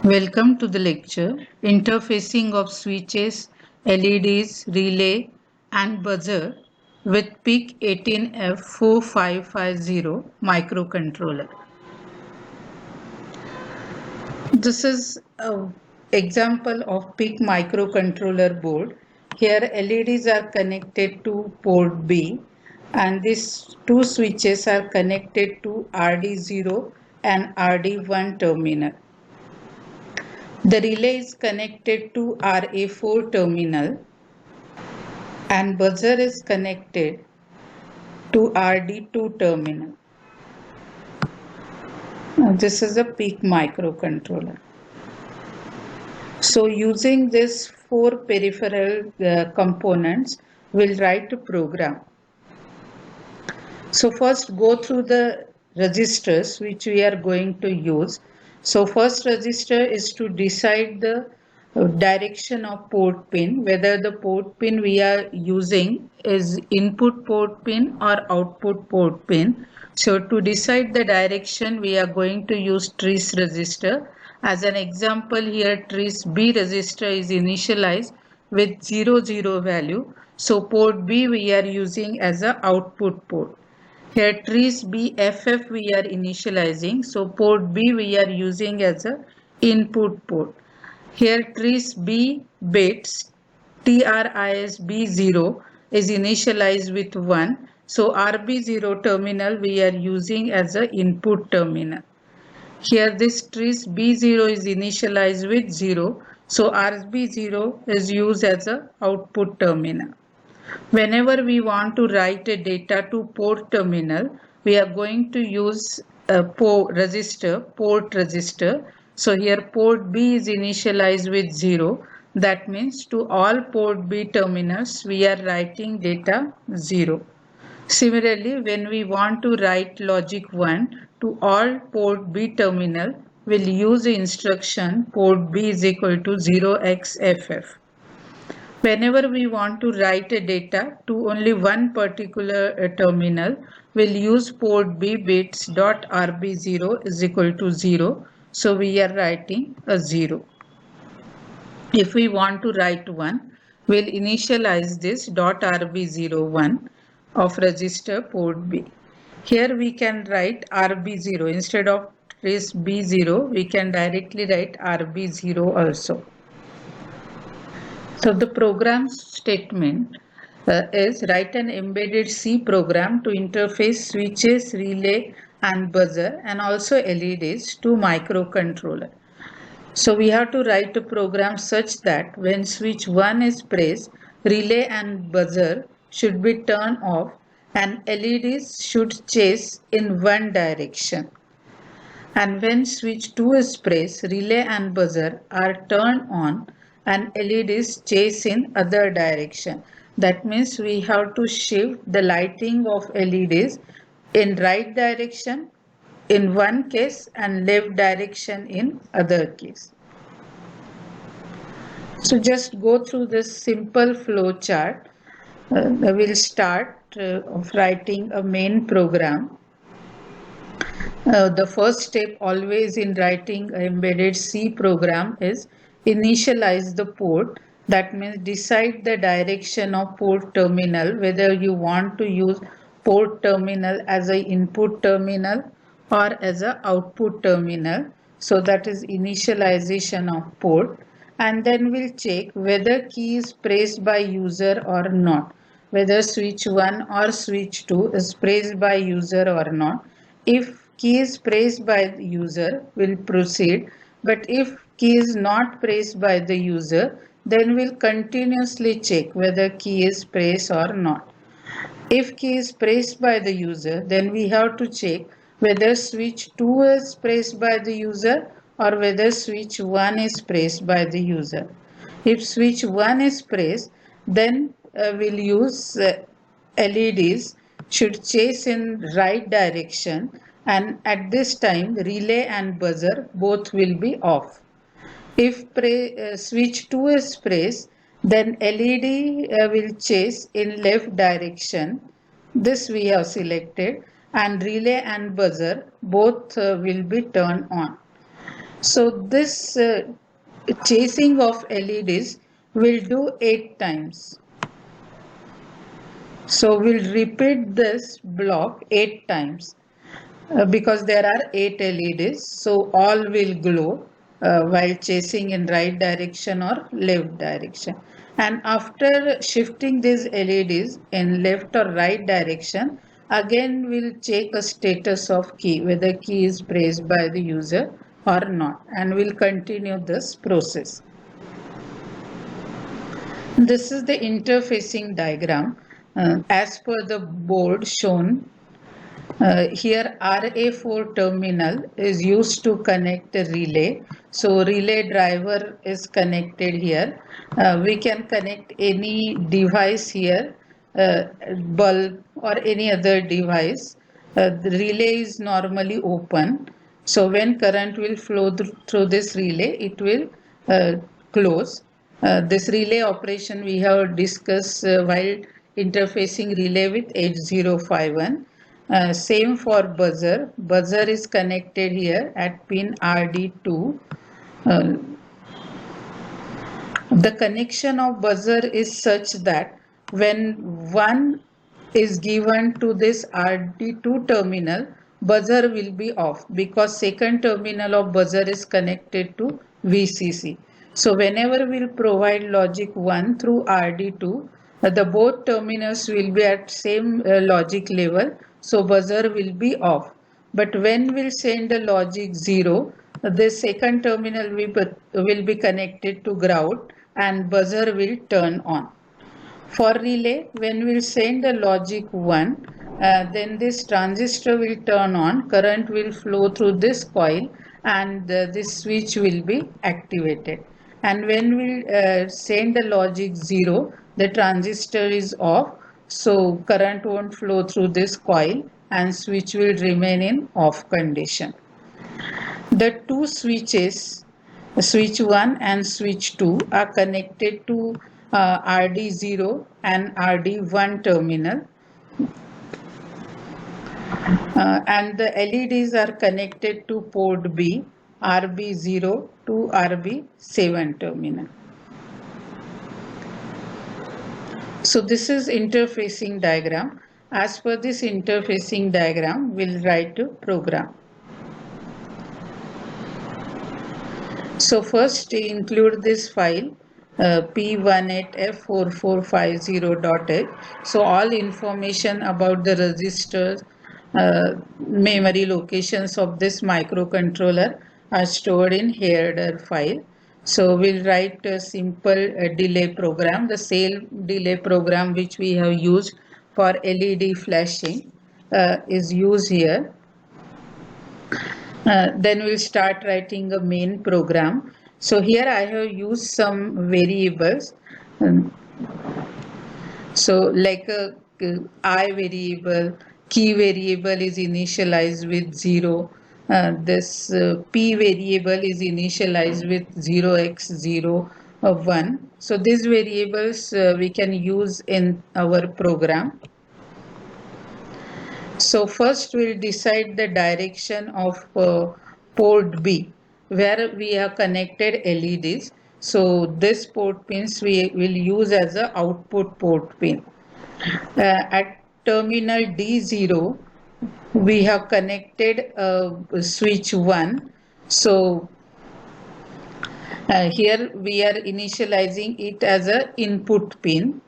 Welcome to the lecture Interfacing of Switches, LEDs, Relay and Buzzer with PIC 18F4550 Microcontroller. This is an example of PIC Microcontroller board. Here LEDs are connected to port B and these two switches are connected to RD0 and RD1 terminal. The relay is connected to RA4 terminal and buzzer is connected to RD2 terminal. Now this is a PIC microcontroller. So using these four peripheral components, we'll write a program. So first go through the registers which we are going to use. So first register is to decide the direction of port pin, whether the port pin we are using is input port pin or output port pin. So to decide the direction, we are going to use trace register. As an example here, trace B register is initialized with 00 value. So port B we are using as a output port. Here trace BFF we are initializing, so port B we are using as a input port. Here trace B bits TRIS B0 is initialized with 1, so RB0 terminal we are using as a input terminal. Here this trace B0 is initialized with 0, so RB0 is used as a output terminal. Whenever we want to write a data to port terminal, we are going to use a port register. So here port B is initialized with 0. That means to all port B terminals, we are writing data 0. Similarly, when we want to write logic 1 to all port B terminal, we'll use the instruction port B is equal to 0xFF. Whenever we want to write a data to only one particular terminal, we'll use port B bits dot RB0 is equal to 0. So we are writing a 0. If we want to write 1, we'll initialize this dot RB01 of register port B. Here we can write RB0 instead of trace B0, we can directly write RB0 also. So the program statement is write an embedded C program to interface switches, relay and buzzer and also LEDs to microcontroller. So we have to write a program such that when switch 1 is pressed, relay and buzzer should be turned off and LEDs should chase in one direction. And when switch 2 is pressed, relay and buzzer are turned on and LEDs chase in other direction. That means we have to shift the lighting of LEDs in right direction in one case and left direction in other case. So just go through this simple flow chart. We'll start of writing a main program. The first step always in writing an embedded C program is initialize the port. That means decide the direction of port terminal, whether you want to use port terminal as an input terminal or as an output terminal. So that is initialization of port. And then we'll check whether key is pressed by user or not, whether switch 1 or switch 2 is pressed by user or not. If key is pressed by the user, we'll proceed. But if key is not pressed by the user, then we'll continuously check whether key is pressed or not. If key is pressed by the user, then we have to check whether switch 2 is pressed by the user or whether switch 1 is pressed by the user. If switch 1 is pressed, then we'll use LEDs should chase in right direction, and at this time relay and buzzer both will be off. If switch 2 is pressed, then LED will chase in left direction. This we have selected, and relay and buzzer both will be turned on. So this chasing of LEDs will do 8 times. So we'll repeat this block 8 times because there are 8 LEDs. So all will glow while chasing in right direction or left direction. And after shifting these LEDs in left or right direction, again we'll check a status of key, whether key is pressed by the user or not, and we'll continue this process. This is the interfacing diagram as per the board shown. Here RA4 terminal is used to connect a relay. So relay driver is connected here. We can connect any device here, bulb or any other device. The relay is normally open. So when current will flow through this relay, it will close. This relay operation we have discussed while interfacing relay with 8051. Same for buzzer. Buzzer is connected here at pin RD2. The connection of buzzer is such that when one is given to this RD2 terminal, buzzer will be off because second terminal of buzzer is connected to VCC. So whenever we'll provide logic 1 through RD2, the both terminals will be at same logic level, so buzzer will be off. But when we'll send the logic 0, the second terminal will be connected to ground and buzzer will turn on. For relay, when we'll send the logic 1, then this transistor will turn on, current will flow through this coil and this switch will be activated. And when we'll send the logic 0, the transistor is off, so current won't flow through this coil and switch will remain in off condition. The two switches, switch 1 and switch 2, are connected to RD0 and RD1 terminal, and the LEDs are connected to port B, RB0 to RB7 terminal. So this is interfacing diagram. As per this interfacing diagram, we'll write a program. So first include this file p18f4450.h. So all information about the registers, memory locations of this microcontroller are stored in header file. So we'll write a simple delay program, the same delay program which we have used for LED flashing is used here. Then we'll start writing a main program. So here I have used some variables. So like a I variable, key variable is initialized with 0. This P variable is initialized with 0x0 of 1. So these variables we can use in our program. So first we'll decide the direction of port B where we have connected LEDs. So this port pins we will use as a output port pin. At terminal D0 we have connected switch 1. So here we are initializing it as a input pin.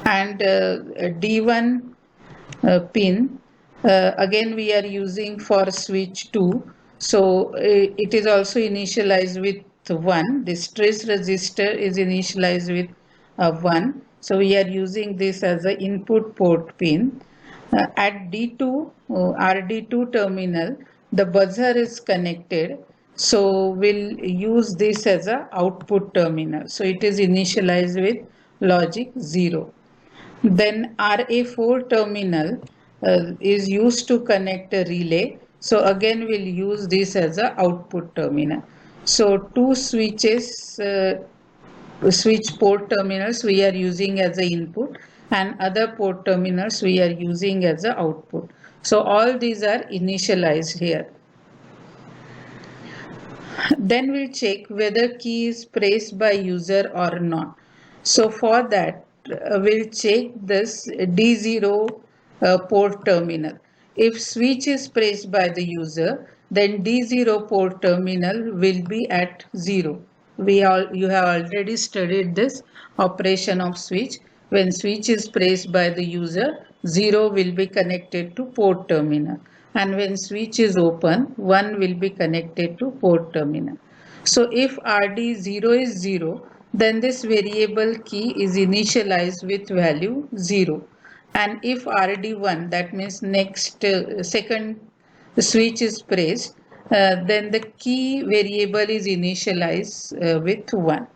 And D1 pin again we are using for switch 2. So it is also initialized with 1. This trace resistor is initialized with 1. So we are using this as an input port pin. At D2 RD2 terminal, the buzzer is connected. So we'll use this as an output terminal. So it is initialized with logic 0. Then RA4 terminal is used to connect a relay. So again we'll use this as an output terminal. So two switches, switch port terminals we are using as an input and other port terminals we are using as an output. So all these are initialized here. Then we'll check whether key is pressed by user or not. So for that, we'll check this D0 port terminal. If switch is pressed by the user, then D0 port terminal will be at 0. You have already studied this operation of switch. When switch is pressed by the user, 0 will be connected to port terminal, and when switch is open, 1 will be connected to port terminal. So if RD0 is 0, then this variable key is initialized with value 0. And if RD1, that means second switch is pressed, then the key variable is initialized with 1.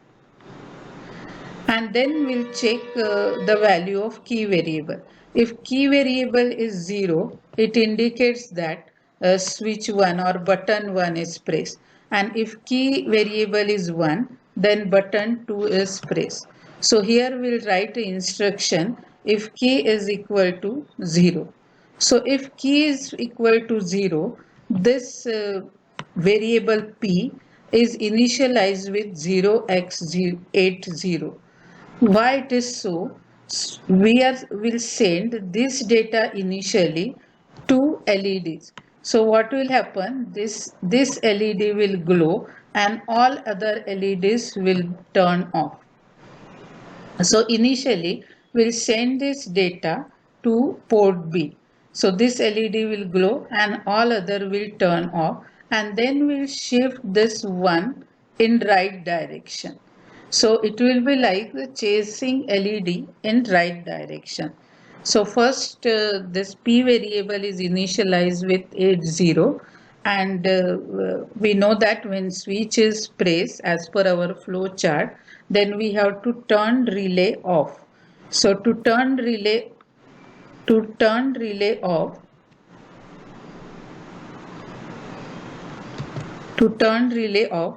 And then we'll check the value of key variable. If key variable is 0, it indicates that switch 1 or button 1 is pressed. And if key variable is 1, then button 2 is pressed. So here we'll write the instruction if key is equal to 0. So if key is equal to 0, this variable P is initialized with 0x80. Why it is so? Will send this data initially to LEDs. So what will happen? This LED will glow and all other LEDs will turn off. So initially we'll send this data to port B. So this LED will glow and all other will turn off, and then we'll shift this one in right direction. So it will be like the chasing LED in right direction. So first this P variable is initialized with 80, and we know that when switch is pressed as per our flow chart, then we have to turn relay off. So to turn relay off,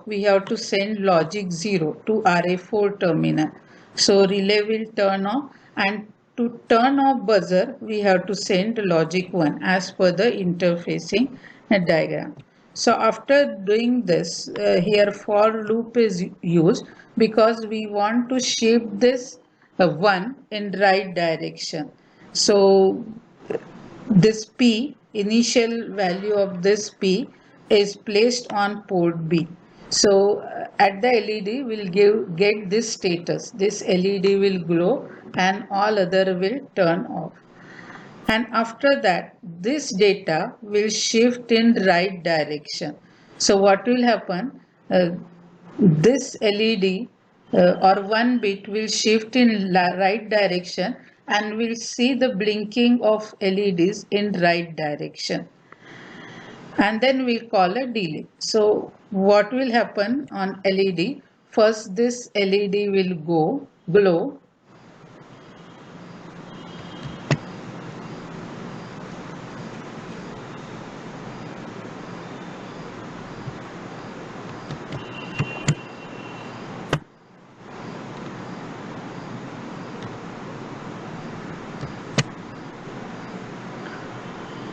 we have to send logic 0 to RA4 terminal. So relay will turn off, and to turn off buzzer, we have to send logic 1 as per the interfacing diagram. So after doing this, here for loop is used because we want to shift this 1 in right direction. So this P, initial value of this P is placed on port B. So at the LED will get this status. This LED will glow and all other will turn off. And after that, this data will shift in right direction. So what will happen? This LED or 1 bit will shift in right direction, and we'll see the blinking of LEDs in right direction. And then we'll call a delay. So what will happen on LED? First this LED will glow.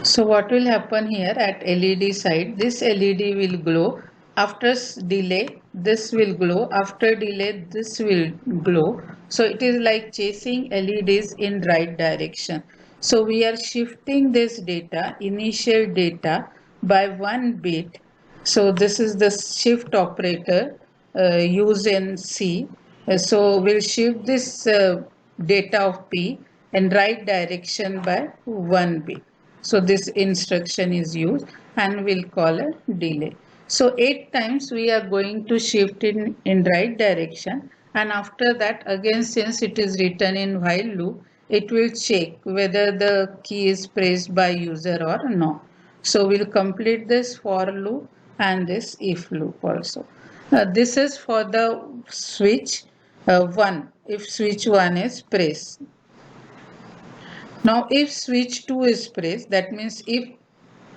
So what will happen here at LED side? This LED will glow. After delay, this will glow. After delay, this will glow. So it is like chasing LEDs in right direction. So we are shifting this data, initial data, by 1 bit. So this is the shift operator used in C. So we'll shift this data of P in right direction by 1 bit. So this instruction is used, and we'll call a delay. So 8 times we are going to shift in right direction, and after that again, since it is written in while loop, it will check whether the key is pressed by user or not. So we'll complete this for loop and this if loop also. This is for the switch 1, if switch 1 is pressed. Now if switch 2 is pressed, that means if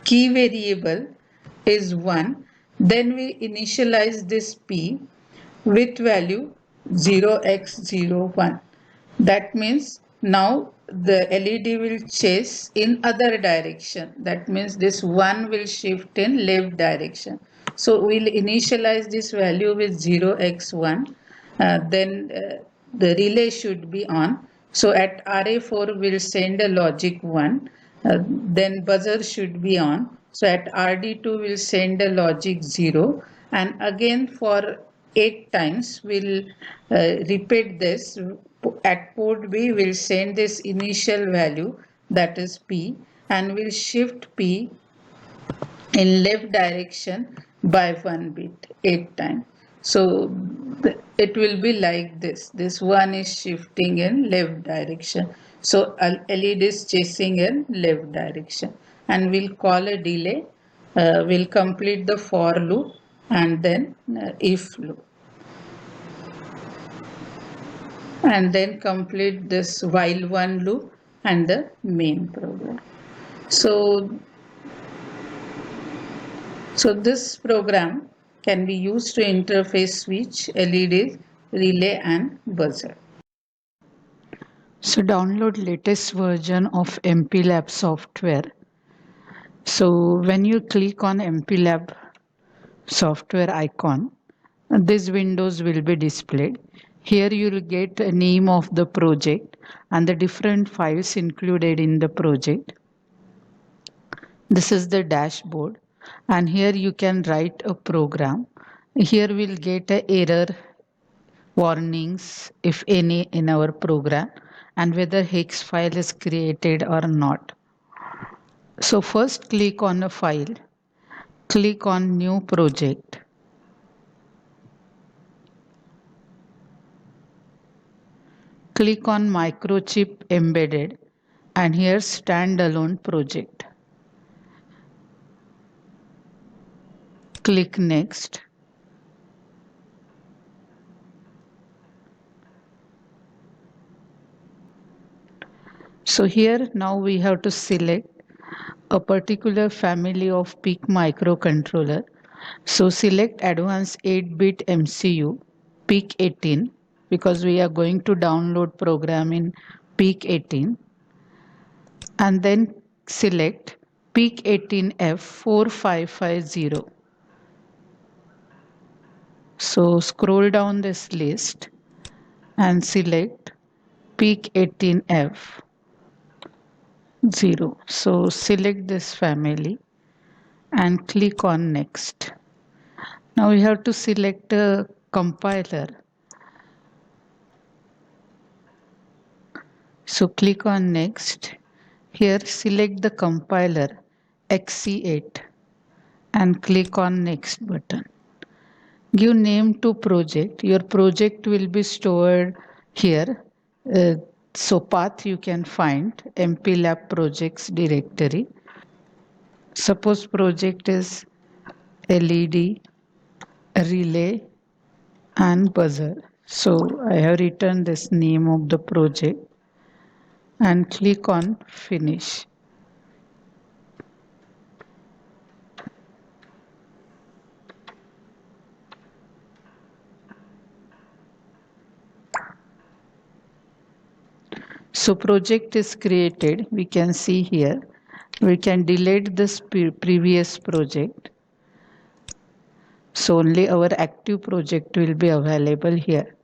key variable is 1, then we initialize this P with value 0x01. That means now the LED will chase in other direction. That means this 1 will shift in left direction. So we'll initialize this value with 0x1. Then the relay should be on. So at RA4 we'll send a logic 1. Then buzzer should be on. So at RD2 we'll send a logic 0. And again for 8 times we'll repeat this. At port B we'll send this initial value, that is P, and we'll shift P in left direction by 1 bit 8 times. So it will be like this. This 1 is shifting in left direction. So LED is chasing in left direction. And we'll call a delay. We'll complete the for loop and then if loop. And then complete this while one loop and the main program. So this program can be used to interface switch, LEDs, relay and buzzer. So download latest version of MPLAB software. So when you click on MPLAB software icon, these windows will be displayed. Here you will get a name of the project and the different files included in the project. This is the dashboard, and here you can write a program. Here we'll get a error warnings if any in our program and whether hex file is created or not. So first click on a file, click on new project. Click on microchip embedded and here standalone project. Click next. So here now we have to select a particular family of PIC microcontroller. So select advanced 8-bit MCU PIC 18 because we are going to download program in PIC 18, and then select PIC 18F 4550. So scroll down this list and select PIC 18F 0. So select this family and click on next. Now we have to select a compiler. So click on next. Here select the compiler XC8 and click on next button. Give name to project. Your project will be stored here. So path you can find MPLAB projects directory. Suppose project is LED, relay and buzzer. So I have written this name of the project and click on finish. So project is created. We can see here. We can delete this previous project. So only our active project will be available here.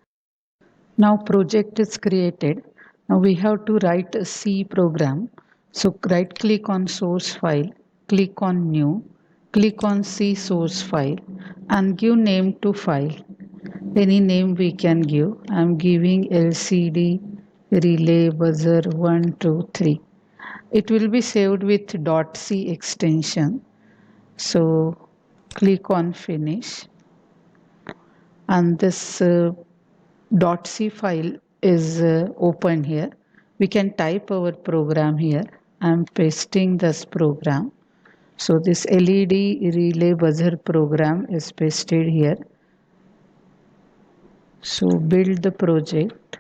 Now project is created. Now we have to write a C program. So right click on source file, click on new, click on C source file and give name to file. Any name we can give. I am giving LCD relay buzzer 1, 2, 3. It will be saved with .c extension. So click on finish and this .c file is open here. We can type our program here. I am pasting this program. So this LED relay buzzer program is pasted here. So build the project.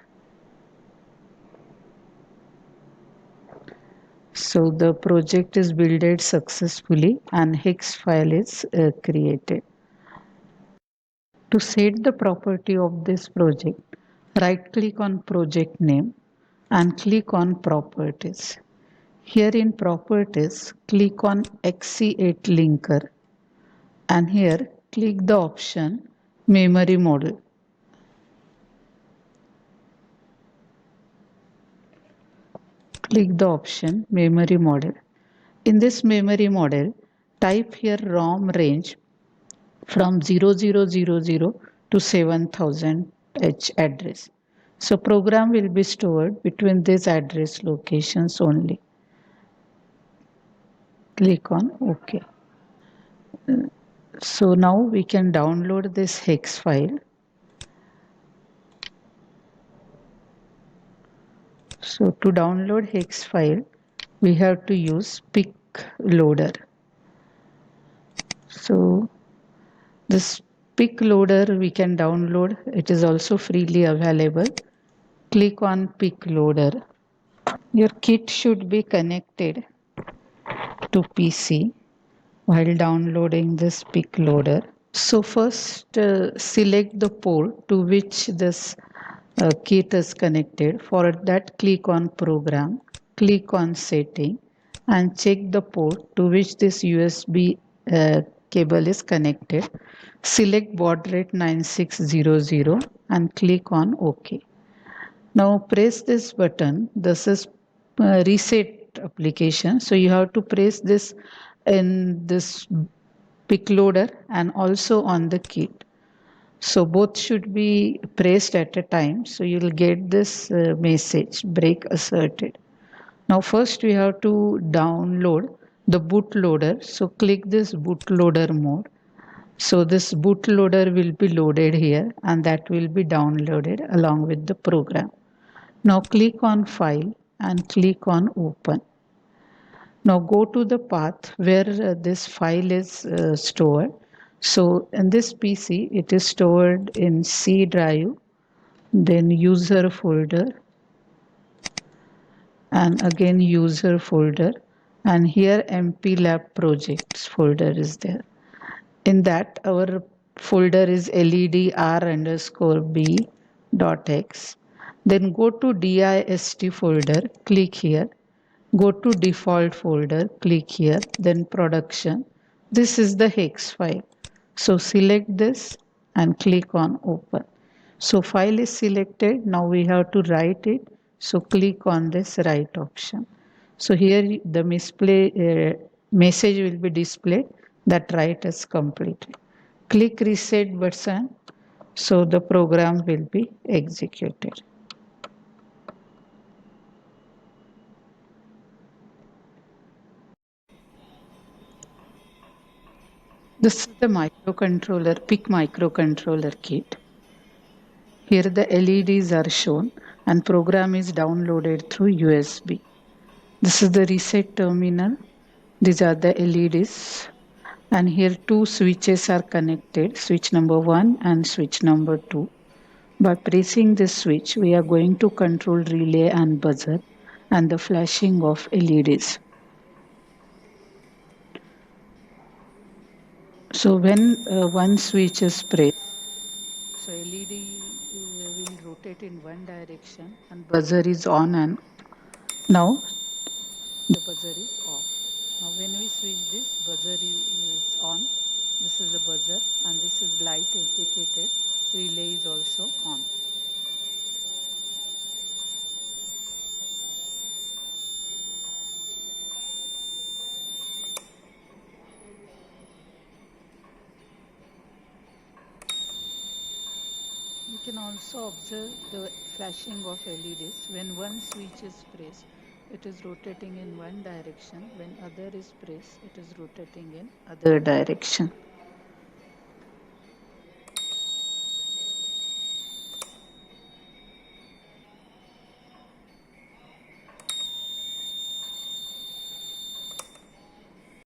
So the project is built successfully and hex file is created. To set the property of this project, right click on project name and click on Properties. Here in Properties, click on Exect Linker and here click the option Memory Model. Click the option Memory Model. In this memory model, type here ROM range from 0000 to 7000 H address. So program will be stored between these address locations only. Click on OK. So now we can download this hex file. So to download hex file, we have to use PIC loader. So this PIC loader we can download. It is also freely available. Click on PIC loader. Your kit should be connected to PC while downloading this PIC loader. So first select the port to which this kit is connected. For that, click on Program, click on Setting and check the port to which this USB cable is connected. Select baud rate 9600 and click on OK. Now press this button. This is reset application. So you have to press this in this PIC loader and also on the kit. So both should be pressed at a time. So you will get this message break asserted. Now first we have to download the bootloader. So click this bootloader mode. So this bootloader will be loaded here and that will be downloaded along with the program. Now click on File and click on Open. Now go to the path where this file is stored. So in this PC, it is stored in C drive, then user folder, and again user folder, and here MPLAB projects folder is there. In that, our folder is ledr_b.x. Then go to dist folder, click here. Go to default folder, click here, then production. This is the hex file. So select this and click on open. So file is selected. Now we have to write it. So click on this write option. So here the message will be displayed that write is completed. Click reset button. So the program will be executed. This is the microcontroller, PIC microcontroller kit. Here the LEDs are shown and program is downloaded through USB. This is the reset terminal. These are the LEDs. And here two switches are connected, switch number 1 and switch number 2. By pressing this switch, we are going to control relay and buzzer and the flashing of LEDs. So when one switch is pressed, so LED will rotate in one direction and buzzer is on and now the buzzer is off. Now when we switch this, buzzer is on. This is a buzzer and this is light indicated. Relay is also on. You can also observe the flashing of LEDs. When one switch is pressed, it is rotating in one direction. When other is pressed, it is rotating in other direction.